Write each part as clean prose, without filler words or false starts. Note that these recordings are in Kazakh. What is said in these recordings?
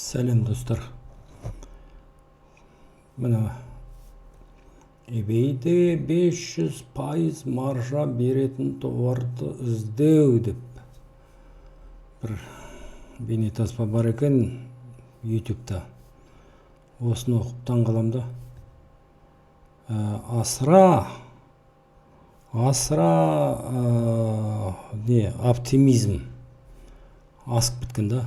Сәлем достар. Мына eBay'де 500% маржа беретін товарды іздеу деп бір бейнетаспа бар екен YouTube'да. Осыны оқып таңғаламда. Оптимизм асып біткен да.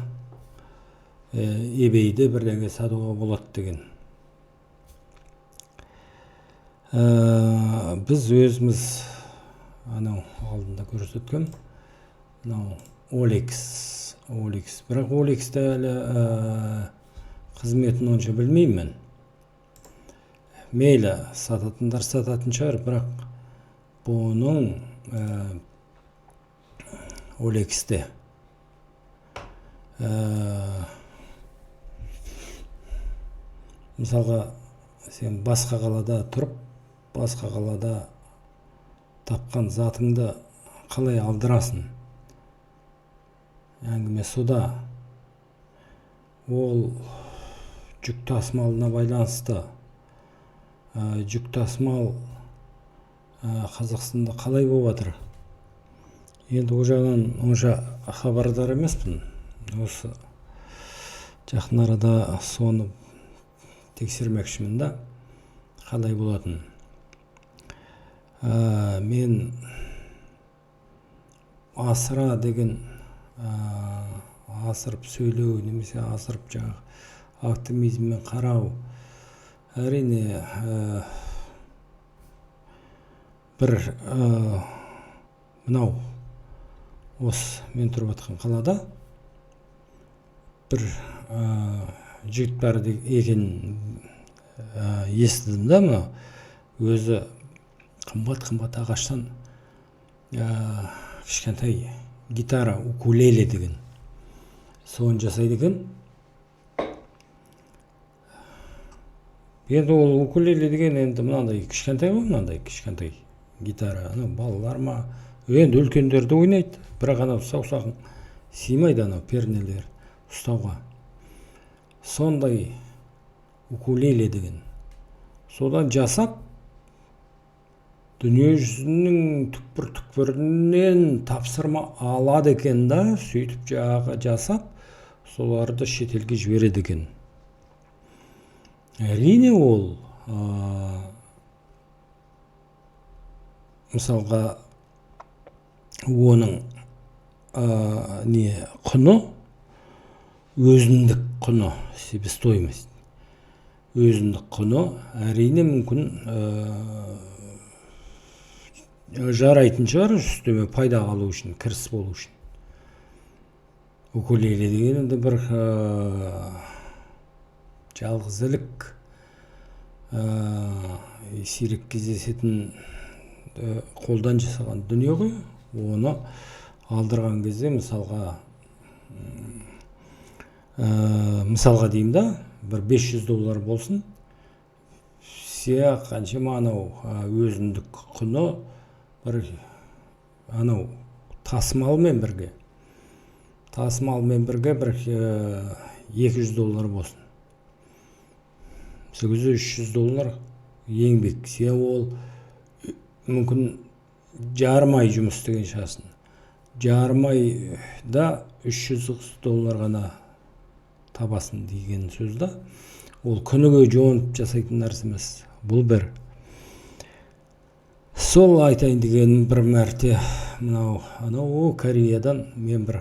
eBay'де бірдеңе сатуға болады деген. Біз өзіміз анау алдында көрсеткен OLX. Бірақ OLX-те әлі қызметін онша білмеймін. Мейлі сататындар сататын шығар, бірақ бұның OLX-те мысалға сен басқа қалада тұрып, басқа қалада тапқан затыңды қалай алдырасың? Әңгіме сода. Ол жүк тасымалына байланысты. Жүк тасымал Қазақстанда қалай болып жатыр? Енді ол жағынан онша хабардар емеспін. Осы жақын арада соны тексермекшімін да, қалай болатын. Мен асыра деген асырып сөйлеу, немесе асырып жаңағы оптимизммен қарау, әрине бір мынау осы мен тұрып жатқан қалада бір жігіт бар екен естідім да, мына өзі қымбат ағаштан кішкентай гитара, укулеле деген соны жасайды екен. Енді ол укулеле деген енді мынандай кішкентай ғой, мынандай кішкентай гитара, балалар ма, енді үлкендерді ойнайды, бірақ анау саусағың сыймайды анау пернелер ұстауға. Сондай укулеле деген. Содан жасап, дүние жүзінің түкпір-түкпірінен тапсырма алады екен да, сөйтіп жаңағы жасап, соларды шетелге жібереді екен. Әрине ол мысалға оның құны, өзіндік құны, себестоимость. Өзіндік құны әрине мүмкін жарайтын шығар, үстеме пайда алу үшін, кіріс болу үшін. Укулеле деген енді бір жалғызілік сирек кездесетін қолдан жасаған дүние ғой. Оны алдырған кезде мысалға деймін да, бір $500 болсын, қаншама анау өзіндік құны бір анау тасымалмен бірге бір $200 болсын. $300 еңбек. Сен ол мүмкін жарым ай жұмыс істеген шығарсың. Жарым айда $300 ғана табасын деген сөз да. Ол күніге жонып жасайтын нәрсе емес. Бұл бір. Сол айтайын деген бір мәрте анау Кореядан мен бір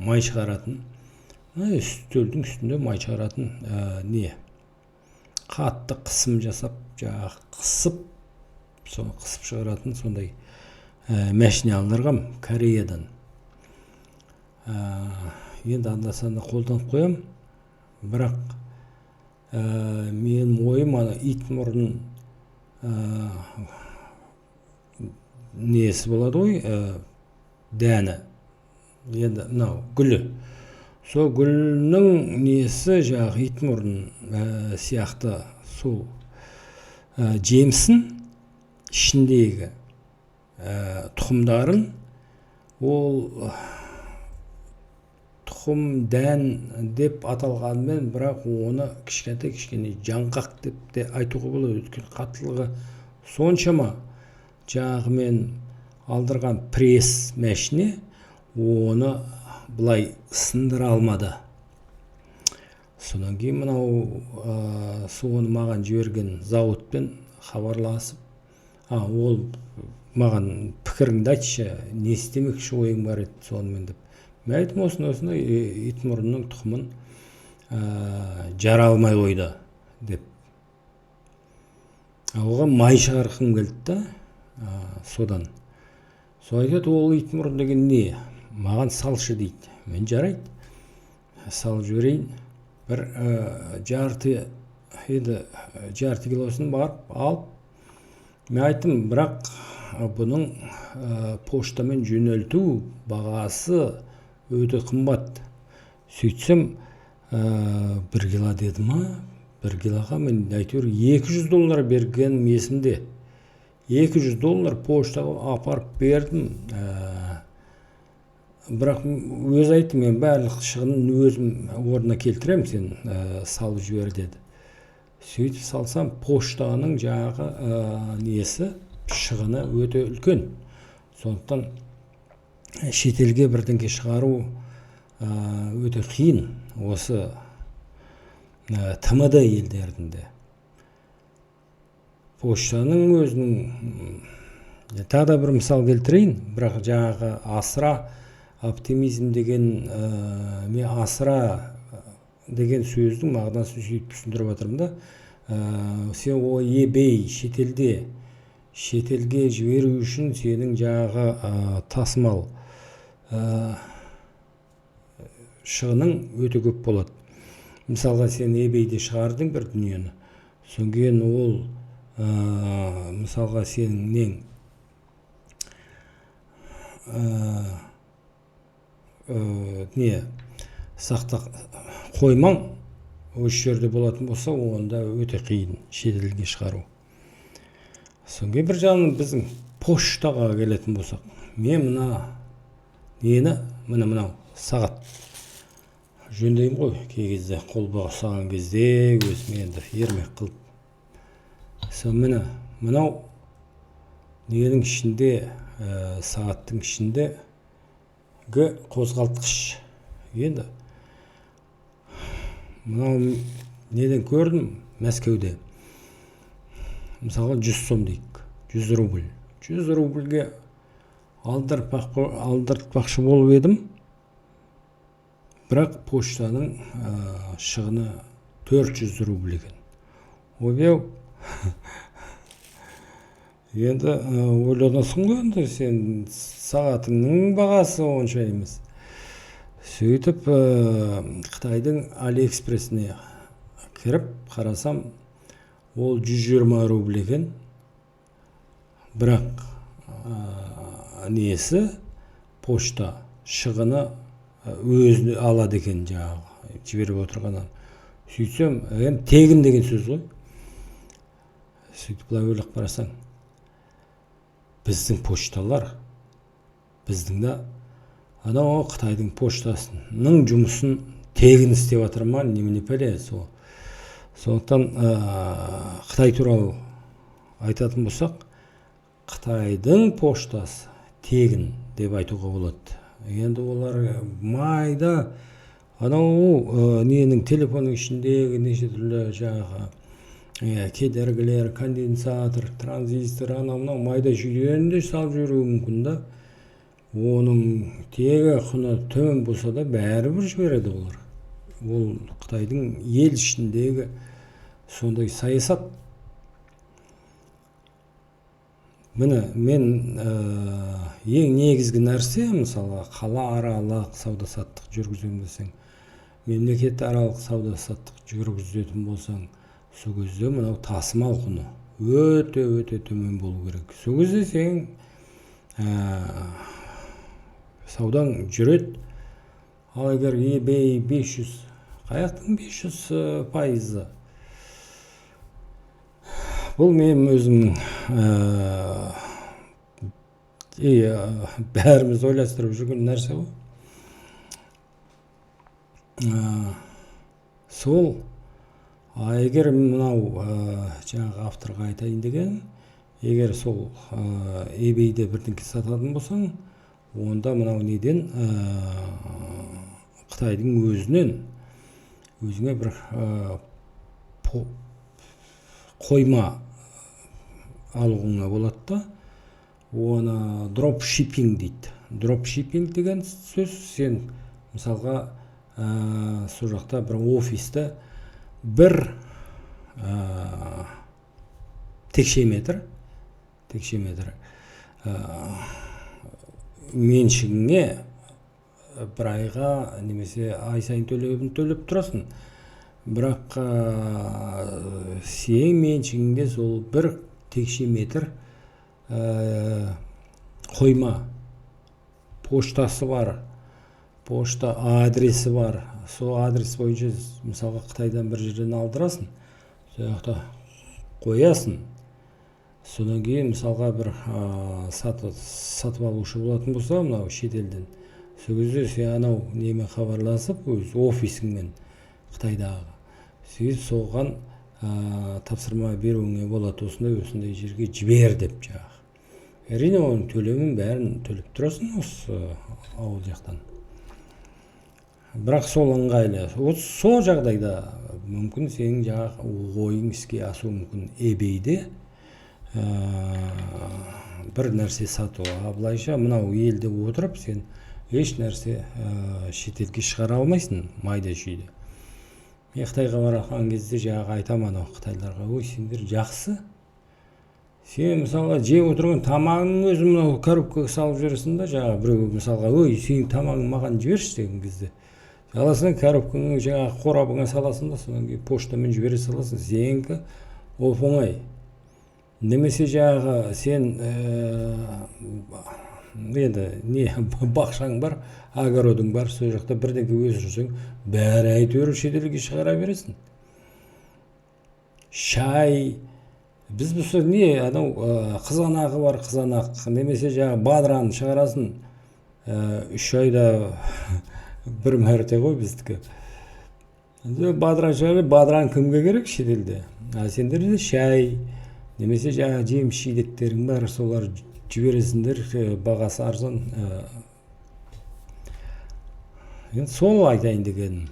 май шығаратын, үстелдің үстінде май шығаратын қатты қысым жасап, қысып шығаратын сондай мәшіне алдырғам Кореядан. Енді анда-санда қолданып қоям, бірақ мен ойым ит мұрын несі болады ғой, дәні. Енді гүлі. Сол гүлінің несі жаңағы ит мұрын сияқты сол жемсін ішіндегі тұқымдарын, ол тұқым дән деп аталғанымен, бірақ оны кішкене жаңғақ деп те айтуға болады. Өйткені қаттылығы соншама. Жаңағы мен алдырған пресс мәшіне оны бұлай сындыра алмады. Содан кейін мынау соны маған жіберген зауытпен хабарласып, ол маған пікіріңді айтшы, не істемекші ойың бар еді сонымен деп. Мен айттым, осындай итмұрынның тұқымын жара алмай қойды деп. Оған май шығарғым келді да, содан. Сол айтады, ол итмұрын деген не? Маған салшы дейді. Мен жарайды, салып жіберейін. Бір жарты килосын барып алып, мен айттым, бірақ бұның поштамен жөнелту бағасы өте қымбат. Сөйтсем, 1 кило деді ма? 1 килоға мен әйтеуір $200 берген есімде. $200 поштаға апарып бердім. Бірақ өз айтты, мен барлық шығынын өзім орнына келтірем, сен салып жібер деді. Сөйтіп салсам, поштаның жаңағы несі, шығыны өте үлкен. Сондықтан шетелге бірдеңке шығару өте қиын осы ТМД елдерінде. Поштаның өзінің тағы да бір мысал келтірейін, бірақ жаңағы асыра оптимизм деген, мен асыра деген сөздің мағынасын сөйтіп түсіндіріп жатырмын да. Сен о eBay шетелге жіберу үшін сенің жаңағы тасымал шығының өте көп болады. Мысалға сен eBayде шығардың бір дүниені, содан кейін ол мысалға сенің сақтақ қоймаң осы жерде болатын болса, онда өте қиын шетелге шығару. Содан кейін бір жағынан біздің поштаға келетін болсақ, мен мынау сағат жөндеймін ғой, кей кезде қолға ұсаған кезде өзіме енді ермек қылып. Мынау ненің ішінде, сағаттың ішінде қозғалтқыш. Енді мынау неден көрдім? Мәскеуде. Мысалға 100 сом дейік, 100 рубль. 100 рубльге алдыртпақшы болып едім, бірақ поштаның шығыны 400 рубль екен. Ойбау. Енді ойланасың ғой, енді сен сағатыңның бағасы онша емес. Сөйтіп Қытайдың Алиэкспресіне кіріп қарасам, ол 120 рубль екен. Бірақ несі, пошта шығыны өзі алады екен, жаңағы жіберіп отырғаннан. Сөйтсем, тегін деген сөз ғой. Сөйтіп бұлай ойлап қарасаң, біздің пошталар, біздің да анау Қытайдың поштасының жұмысын тегін істеп жатыр ма, немене пәле сол. Сондықтан Қытай туралы айтатын болсақ, Қытайдың поштасы тегін деп айтуға болады. Енді олар майда анау ненің телефонның ішіндегі неше түрлі жаңағы кедергілер, конденсатор, транзистор, анау майда жүйені де салып жүруі мүмкін да. Оның тегі құны төмен болса да бәрібір жібереді олар. Ол Қытайдың ел ішіндегі сондай саясат. Міне, мен ең негізгі нәрсе, мысалға, қала аралық сауда-саттық жүргіземін десең, мемлекет аралық сауда-саттық жүргізетін болсаң, сол кезде мынау тасымал құны өте төмен болу керек. Сол кезде сен саудаң жүреді. Ал егер eBay 500, қаяқтың 500%? Бұл мен өзімнің бәріміз ойластырып жүрген нәрсе ғой. сол егер мынау жаңағы авторға айтайын деген, егер сол eBayде бірдеңке сататын болсаң, онда мынау неден Қытайдың өзінен өзіңе бір қойма алуыңа болады да, оны дропшиппинг дейді. Дропшиппинг деген сөз, сен мысалға сол жақта бір офисті бір текше метр меншігіңе бір айға немесе ай сайын төлеп тұрасың. Бірақ сен меншігіңде сол бір текше метр қойма, поштасы бар, пошта адресі бар. Сол адрес бойынша мысалға Қытайдан бір жерден алдырасың, сол жақта қоясың. Содан кейін мысалға бір сатып алушы болатын болса, мынау шетелден, сол кезде сен анау немен хабарласып, өз офисіңмен Қытайдағы, сен соған тапсырма беруіңе болады, осындай жерге жібер деп жаңағы. Әрине оның төлемін бәрін төлеп тұрасың осы ауыл жақтан. Бірақ сол ыңғайлы. Сол жағдайда мүмкін сенің жаңағы ойың іске асуы мүмкін. eBayде бір нәрсе сатуға, былайша мынау елде отырып сен еш нәрсе шетелге шығара алмайсың, майда шүйде. Мен Қытайға барған кезде жаңағы айтамын қытайларға, ой, сендер жақсы. Сен мысалға жеп отырған тамағың өзі мынау коробкаға салып жібересің да, жаңағы біреу мысалға, ой, сенің тамағың маған жіберші деген кезде, аласың коробкаңның жаңағы қорабыңа саласың да, содан кейін поштамен жібере саласың. Сенікі оп-оңай. Немесе жаңағы сен енді не бақшаң бар, огородың бар, сол жақта бірдеңе өсірсең, бәрі әйтеуір шетелге шығара бересің. Шай, біз болса не, анау қызанағы бар, қызанақ, немесе жаңағы бадран шығарасын, 3 айда бір мәрте ғой біздікі. Бадран шығарып, бадран кімге керек шетелде? Сендерде шай, немесе жаңағы жеміс жидектерің бар, солар жібересіңдер, бағасы арзан. Сол айтайын дегенім.